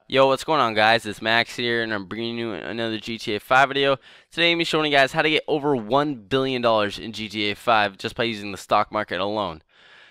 Yo, what's going on, guys? It's Max here, and I'm bringing you another GTA 5 video. Today, I'm showing you guys how to get over $1 billion in GTA 5 just by using the stock market alone.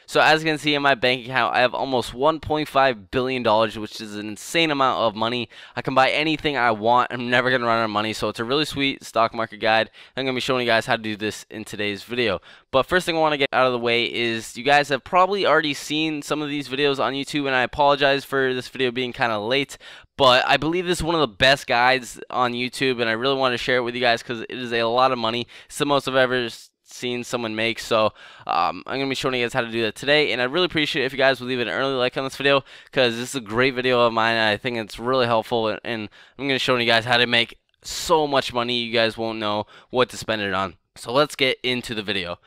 So as you can see in my bank account, I have almost $1.5 billion, which is an insane amount of money. I can buy anything I want. I'm never going to run out of money, so it's a really sweet stock market guide. I'm going to be showing you guys how to do this in today's video. But first thing I want to get out of the way is you guys have probably already seen some of these videos on YouTube, and I apologize for this video being kind of late. But I believe this is one of the best guides on YouTube, and I really want to share it with you guys because it is a lot of money. It's the most I've ever seen someone make, so I'm going to be showing you guys how to do that today, and I'd really appreciate it if you guys would leave an early like on this video because this is a great video of mine, and I think it's really helpful, and I'm going to show you guys how to make so much money you guys won't know what to spend it on. So let's get into the video.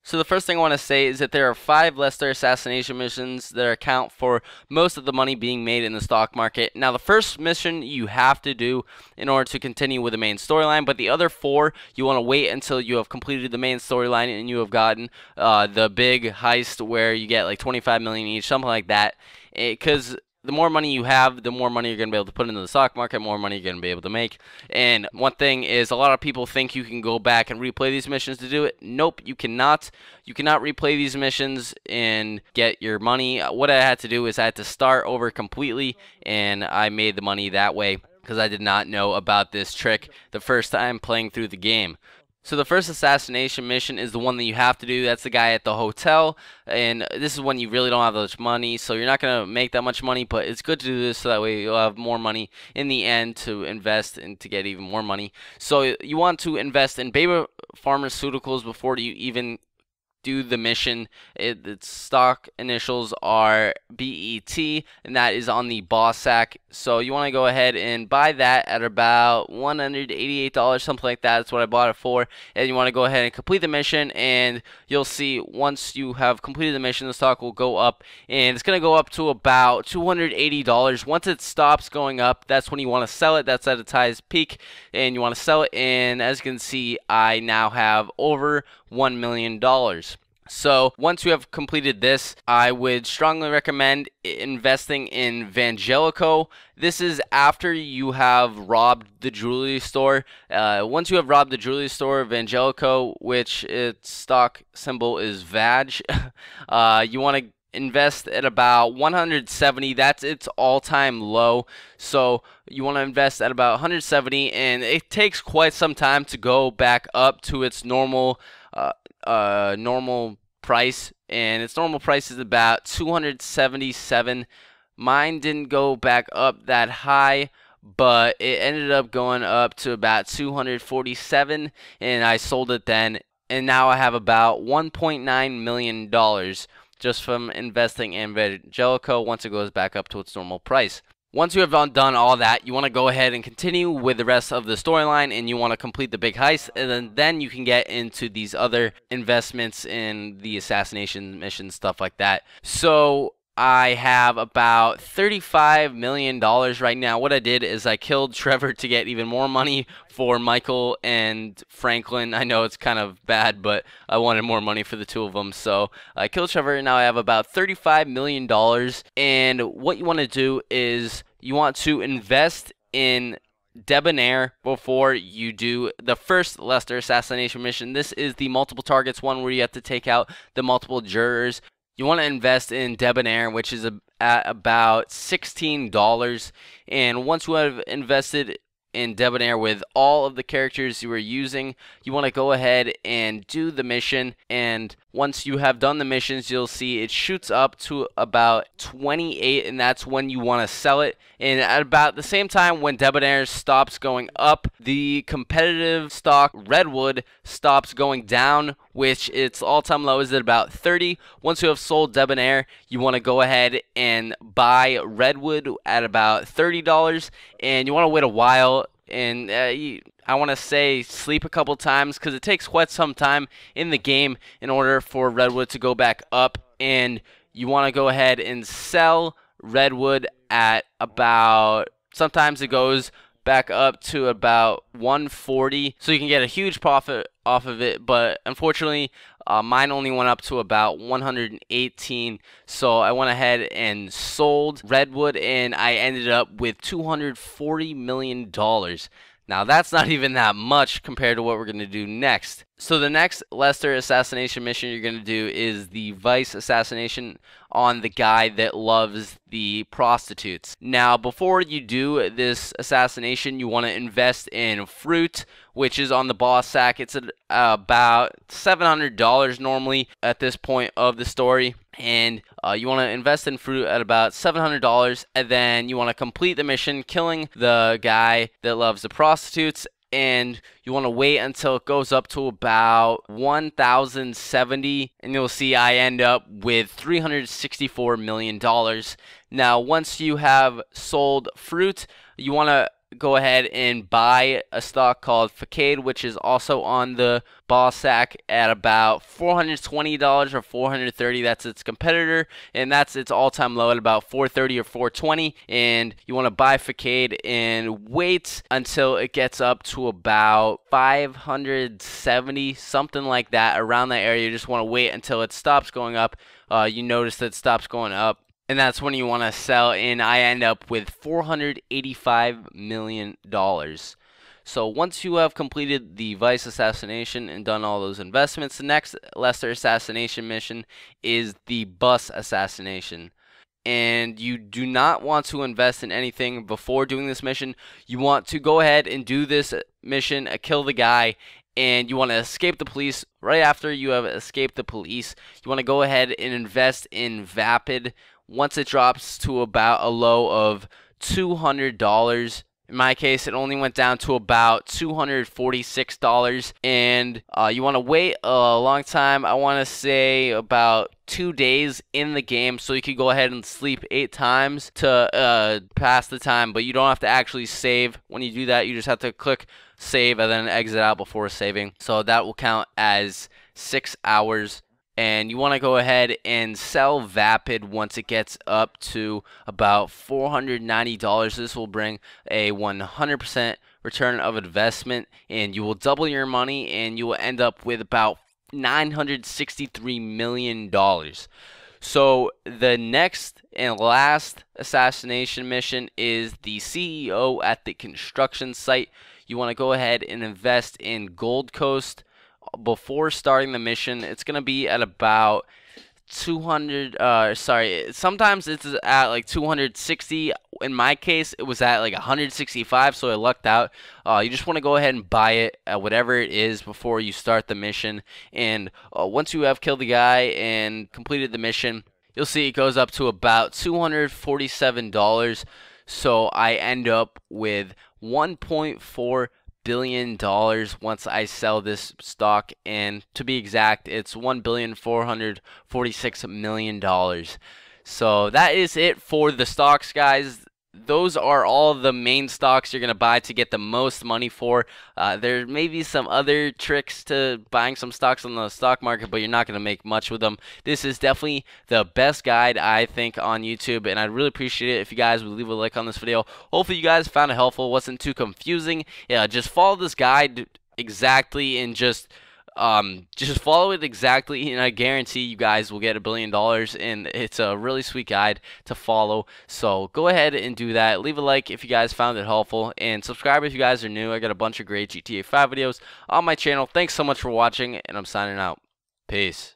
So the first thing I want to say is that there are 5 Lester assassination missions that account for most of the money being made in the stock market. Now the first mission you have to do in order to continue with the main storyline, but the other 4 you want to wait until you have completed the main storyline and you have gotten the big heist where you get like 25 million each, something like that, because the more money you have, the more money you're going to be able to put into the stock market, more money you're going to be able to make. And one thing is, a lot of people think you can go back and replay these missions to do it. Nope, you cannot. You cannot replay these missions and get your money. What I had to do is I had to start over completely, and I made the money that way because I did not know about this trick the first time playing through the game. So the first assassination mission is the one that you have to do. That's the guy at the hotel, and this is when you really don't have that much money, so you're not going to make that much money, but it's good to do this so that way you'll have more money in the end to invest and to get even more money. So you want to invest in Baby Pharmaceuticals before you even do the mission. Its stock initials are BET, and that is on the boss sack. So you want to go ahead and buy that at about $188, something like that. That's what I bought it for. And you want to go ahead and complete the mission, and you'll see once you have completed the mission, the stock will go up, and it's going to go up to about $280. Once it stops going up, that's when you want to sell it. That's at its highest peak, and you want to sell it. And as you can see, I now have over $1 million. So once you have completed this, I would strongly recommend investing in Vangelico. This is after you have robbed the jewelry store. Once you have robbed the jewelry store, Vangelico, which its stock symbol is VAG, you want to invest at about 170. That's its all-time low. So you want to invest at about 170, and it takes quite some time to go back up to its normal price, and its normal price is about 277. Mine didn't go back up that high, but it ended up going up to about 247, and I sold it then, and now I have about $1.9 million just from investing in Vangelico once it goes back up to its normal price. Once you have done all that, you want to go ahead and continue with the rest of the storyline, and you want to complete the big heist, and then you can get into these other investments in the assassination missions, stuff like that. So I have about $35 million right now. What I did is I killed Trevor to get even more money for Michael and Franklin. I know it's kind of bad, but I wanted more money for the 2 of them. So I killed Trevor, and now I have about $35 million. And what you want to do is you want to invest in Debonair before you do the first Lester assassination mission. This is the multiple targets one where you have to take out the multiple jurors. You want to invest in Debonair, which is at about $16. And once you have invested in Debonair with all of the characters you are using, you want to go ahead and do the mission. And once you have done the missions, you'll see it shoots up to about 28, and that's when you want to sell it. And at about the same time when Debonair stops going up, the competitive stock Redwood stops going down, which its all-time low is at about 30. Once you have sold Debonair, you want to go ahead and buy Redwood at about $30, and you want to wait a while. And I want to say sleep a couple times because it takes quite some time in the game in order for Redwood to go back up. And you want to go ahead and sell Redwood at about, sometimes it goes back up to about 140, so you can get a huge profit off of it. But unfortunately, Mine only went up to about 118, so I went ahead and sold Redwood, and I ended up with $240 million. Now, that's not even that much compared to what we're going to do next. So the next Lester assassination mission you're going to do is the Vice assassination on the guy that loves the prostitutes. Now, before you do this assassination, you want to invest in fruit, which is on the boss sack. It's about $700 normally at this point of the story. And you want to invest in fruit at about $700, and then you want to complete the mission killing the guy that loves the prostitutes, and you want to wait until it goes up to about 1,070, and you'll see I end up with $364 million. Now, once you have sold fruit, you want to go ahead and buy a stock called Facade, which is also on the boss sack at about $420 or $430. That's its competitor, and that's its all-time low at about $430 or $420. And you want to buy Facade and wait until it gets up to about 570, something like that, around that area. You just want to wait until it stops going up. You notice that it stops going up, and that's when you want to sell, and I end up with $485 million. So once you have completed the Vice assassination and done all those investments, the next Lester assassination mission is the Bus assassination. And you do not want to invest in anything before doing this mission. You want to go ahead and do this mission, kill the guy, and you want to escape the police. Right after you have escaped the police, you want to go ahead and invest in Vapid. Once it drops to about a low of $200, in my case, it only went down to about $246, and you want to wait a long time. I want to say about 2 days in the game, so you can go ahead and sleep 8 times to pass the time, but you don't have to actually save. When you do that, you just have to click save and then exit out before saving, so that will count as 6 hours. And you want to go ahead and sell Vapid once it gets up to about $490. This will bring a 100% return of investment, and you will double your money, and you will end up with about $963 million. So the next and last assassination mission is the CEO at the construction site. You want to go ahead and invest in Gold Coast before starting the mission. It's gonna be at about 200. Sometimes it's at like 260. In my case, it was at like 165, so I lucked out. You just want to go ahead and buy it at whatever it is before you start the mission. And once you have killed the guy and completed the mission, you'll see it goes up to about $247. So I end up with $1.4 billion once I sell this stock, and to be exact, it's $1,446 million. So that is it for the stocks, guys. Those are all the main stocks you're going to buy to get the most money for. There may be some other tricks to buying some stocks on the stock market, but you're not going to make much with them. This is definitely the best guide, I think, on YouTube, and I'd really appreciate it if you guys would leave a like on this video. Hopefully you guys found it helpful. It wasn't too confusing. Yeah, just follow this guide exactly, and just follow it exactly, and I guarantee you guys will get $1 billion, and it's a really sweet guide to follow. So go ahead and do that. Leave a like if you guys found it helpful, and subscribe if you guys are new. I got a bunch of great GTA 5 videos on my channel. Thanks so much for watching, and I'm signing out. Peace.